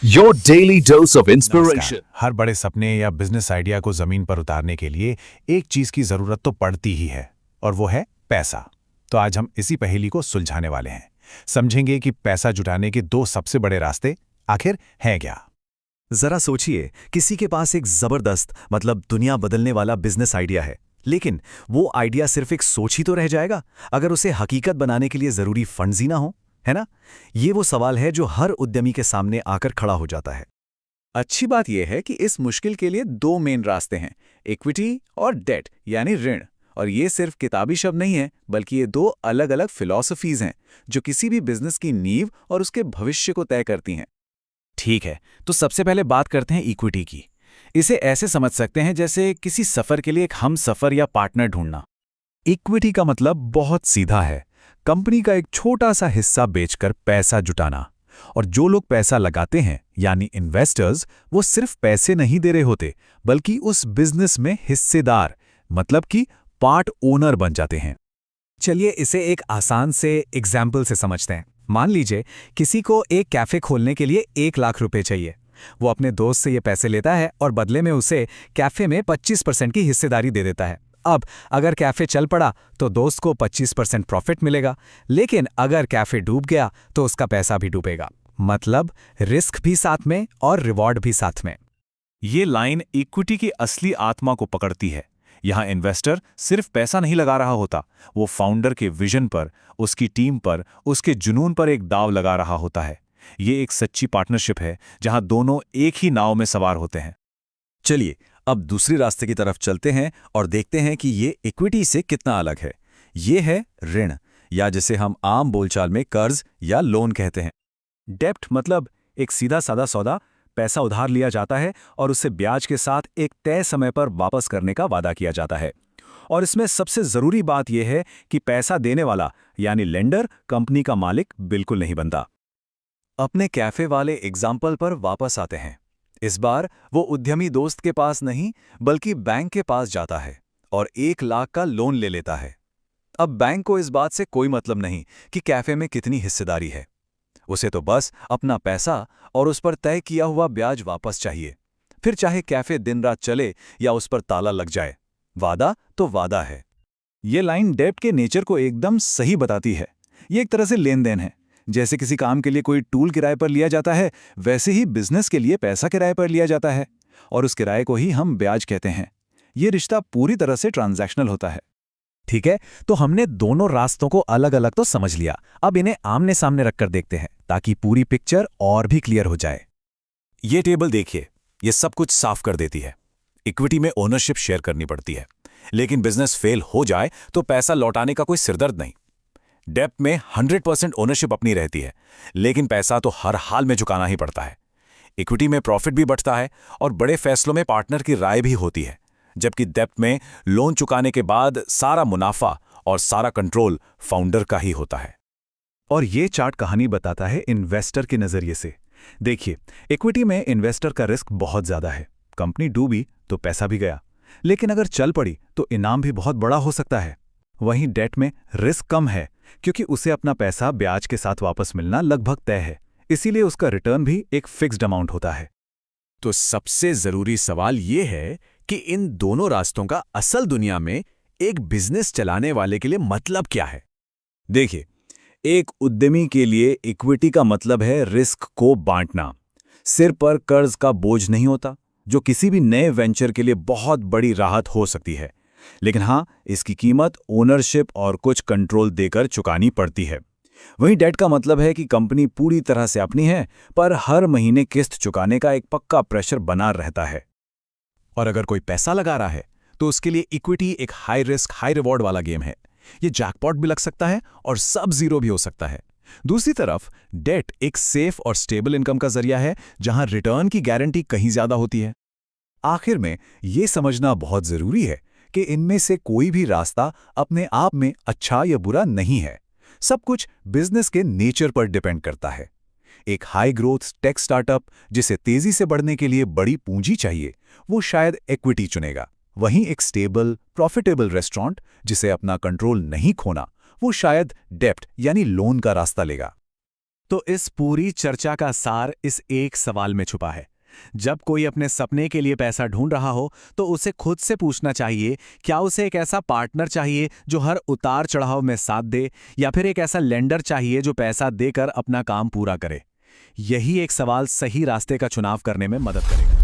Your daily dose of नमस्कार। inspiration. हर बड़े सपने या बिजनेस आइडिया को जमीन पर उतारने के लिए एक चीज की जरूरत तो पड़ती ही है, और वो है पैसा। तो आज हम इसी पहेली को सुलझाने वाले हैं। समझेंगे कि पैसा जुटाने के दो सबसे बड़े रास्ते आखिर हैं क्या। जरा सोचिए, किसी के पास एक जबरदस्त मतलब दुनिया बदलने वाला बिजनेस आइडिया है, लेकिन वो आइडिया सिर्फ एक सोच ही तो रह जाएगा अगर उसे हकीकत बनाने के लिए जरूरी फंड्स ही ना हो, है ना? ये वो सवाल है जो हर उद्यमी के सामने आकर खड़ा हो जाता है। अच्छी बात यह है कि इस मुश्किल के लिए दो मेन रास्ते हैं, इक्विटी और डेट यानी ऋण। और ये सिर्फ किताबी शब्द नहीं है, बल्कि ये दो अलग अलग फिलॉसफीज हैं जो किसी भी बिजनेस की नींव और उसके भविष्य को तय करती हैं। ठीक है, तो सबसे पहले बात करते हैं इक्विटी की। इसे ऐसे समझ सकते हैं जैसे किसी सफर के लिए एक हम सफर या पार्टनर ढूंढना। इक्विटी का मतलब बहुत सीधा है, कंपनी का एक छोटा सा हिस्सा बेचकर पैसा जुटाना। और जो लोग पैसा लगाते हैं यानी इन्वेस्टर्स, वो सिर्फ पैसे नहीं दे रहे होते, बल्कि उस बिजनेस में हिस्सेदार मतलब कि पार्ट ओनर बन जाते हैं। चलिए इसे एक आसान से एग्जाम्पल से समझते हैं। मान लीजिए किसी को एक कैफे खोलने के लिए 1 लाख रुपए चाहिए। वो अपने दोस्त से ये पैसे लेता है और बदले में उसे कैफे में 25% की हिस्सेदारी दे देता है। अब अगर कैफे चल पड़ा तो दोस्त को 25% प्रॉफिट मिलेगा, लेकिन अगर कैफे डूब गया तो उसका पैसा भी डूबेगा। मतलब रिस्क भी साथ में और रिवॉर्ड भी साथ में। ये लाइन इक्विटी की असली आत्मा को पकड़ती है। यहाँ इन्वेस्टर सिर्फ पैसा नहीं लगा रहा होता, वो फाउंडर के विजन पर, उसकी टीम पर, उसके जुनून पर एक दाव लगा रहा होता है। ये एक सच्ची पार्टनरशिप है जहां दोनों एक ही नाव में सवार होते हैं। चलिए अब दूसरे रास्ते की तरफ चलते हैं और देखते हैं कि ये इक्विटी से कितना अलग है। ये है ऋण, या जिसे हम आम बोलचाल में कर्ज या लोन कहते हैं। डेप्ट मतलब एक सीधा साधा सौदा, पैसा उधार लिया जाता है और उसे ब्याज के साथ एक तय समय पर वापस करने का वादा किया जाता है। और इसमें सबसे जरूरी बात यह है कि पैसा देने वाला यानी लेंडर कंपनी का मालिक बिल्कुल नहीं बनता। अपने कैफे वाले एग्जाम्पल पर वापस आते हैं। इस बार वो उद्यमी दोस्त के पास नहीं बल्कि बैंक के पास जाता है और 1 लाख का लोन ले लेता है। अब बैंक को इस बात से कोई मतलब नहीं कि कैफे में कितनी हिस्सेदारी है। उसे तो बस अपना पैसा और उस पर तय किया हुआ ब्याज वापस चाहिए, फिर चाहे कैफे दिन रात चले या उस पर ताला लग जाए। वादा तो वादा है। ये लाइन डेप्ट के नेचर को एकदम सही बताती है। ये एक तरह से लेन देन है। जैसे किसी काम के लिए कोई टूल किराए पर लिया जाता है, वैसे ही बिजनेस के लिए पैसा किराए पर लिया जाता है, और उस किराए को ही हम ब्याज कहते हैं। ये रिश्ता पूरी तरह से ट्रांजैक्शनल होता है। ठीक है, तो हमने दोनों रास्तों को अलग अलग तो समझ लिया। अब इन्हें आमने सामने रखकर देखते हैं ताकि पूरी पिक्चर और भी क्लियर हो जाए। ये टेबल देखिए, ये सब कुछ साफ कर देती है। इक्विटी में ओनरशिप शेयर करनी पड़ती है, लेकिन बिजनेस फेल हो जाए तो पैसा लौटाने का कोई सिरदर्द नहीं। डेप्ट में 100% ओनरशिप अपनी रहती है, लेकिन पैसा तो हर हाल में चुकाना ही पड़ता है। इक्विटी में प्रॉफिट भी बढ़ता है और बड़े फैसलों में पार्टनर की राय भी होती है, जबकि डेप्ट में लोन चुकाने के बाद सारा मुनाफा और सारा कंट्रोल फाउंडर का ही होता है। और ये चार्ट कहानी बताता है इन्वेस्टर के नजरिए से। देखिए, इक्विटी में इन्वेस्टर का रिस्क बहुत ज्यादा है। कंपनी डूबी तो पैसा भी गया, लेकिन अगर चल पड़ी तो इनाम भी बहुत बड़ा हो सकता है। वहीं डेट में रिस्क कम है, क्योंकि उसे अपना पैसा ब्याज के साथ वापस मिलना लगभग तय है, इसीलिए उसका रिटर्न भी एक फिक्स्ड अमाउंट होता है। तो सबसे जरूरी सवाल ये है कि इन दोनों रास्तों का असल दुनिया में एक बिजनेस चलाने वाले के लिए मतलब क्या है। देखिए, एक उद्यमी के लिए इक्विटी का मतलब है रिस्क को बांटना। सिर पर कर्ज का बोझ नहीं होता, जो किसी भी नए वेंचर के लिए बहुत बड़ी राहत हो सकती है। लेकिन हाँ, इसकी कीमत ओनरशिप और कुछ कंट्रोल देकर चुकानी पड़ती है। वहीं डेट का मतलब है कि कंपनी पूरी तरह से अपनी है, पर हर महीने किस्त चुकाने का एक पक्का प्रेशर बना रहता है। और अगर कोई पैसा लगा रहा है तो उसके लिए इक्विटी एक हाई रिस्क हाई रिवॉर्ड वाला गेम है। ये जैकपॉट भी लग सकता है और सब जीरो भी हो सकता है। दूसरी तरफ डेट एक सेफ और स्टेबल इनकम का जरिया है, जहां रिटर्न की गारंटी कहीं ज्यादा होती है। आखिर में ये समझना बहुत जरूरी है कि इनमें से कोई भी रास्ता अपने आप में अच्छा या बुरा नहीं है। सब कुछ बिजनेस के नेचर पर डिपेंड करता है। एक हाई ग्रोथ टेक स्टार्टअप जिसे तेजी से बढ़ने के लिए बड़ी पूंजी चाहिए, वो शायद इक्विटी चुनेगा। वहीं एक स्टेबल प्रॉफिटेबल रेस्टोरेंट जिसे अपना कंट्रोल नहीं खोना, वो शायद डेप्ट यानी लोन का रास्ता लेगा। तो इस पूरी चर्चा का सार इस एक सवाल में छुपा है। जब कोई अपने सपने के लिए पैसा ढूंढ रहा हो तो उसे खुद से पूछना चाहिए, क्या उसे एक ऐसा पार्टनर चाहिए जो हर उतार चढ़ाव में साथ दे, या फिर एक ऐसा लेंडर चाहिए जो पैसा देकर अपना काम पूरा करे। यही एक सवाल सही रास्ते का चुनाव करने में मदद करेगा।